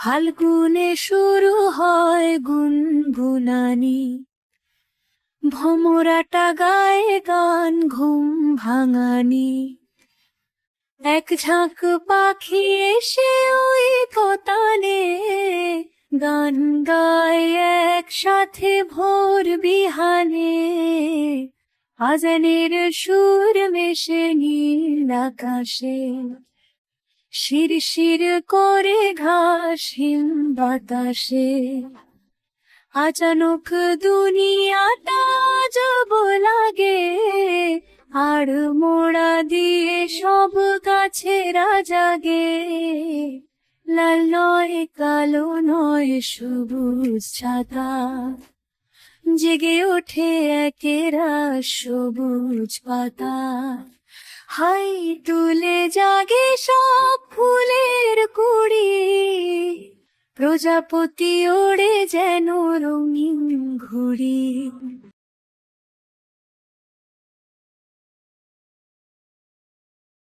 ফাল্গুনে শুরু হয় গুনগুনানি, ভমরাটা গায়ে গান ঘুম ভাঙানি। এক ঝাঁক পাখি এসে ওই পতানে গান গায় একসাথে ভোর বিহানে। আজানের সুর মেশে নীল আকাশে, শিরশির করে ঘাস হিম বাতাসে। আচানক দুনিয়াটা আজব লাগে, আর মোড়া দিয়ে সব গাছেরা জাগে। লাল নয় কালো নয় সবুজ ছাতা, জেগে ওঠে একেরা সবুজ পাতা। হাই তুলে জাগে সব ফুলের কুড়ি, প্রজাপতি ওড়ে যেন রঙিন ঘুড়ি।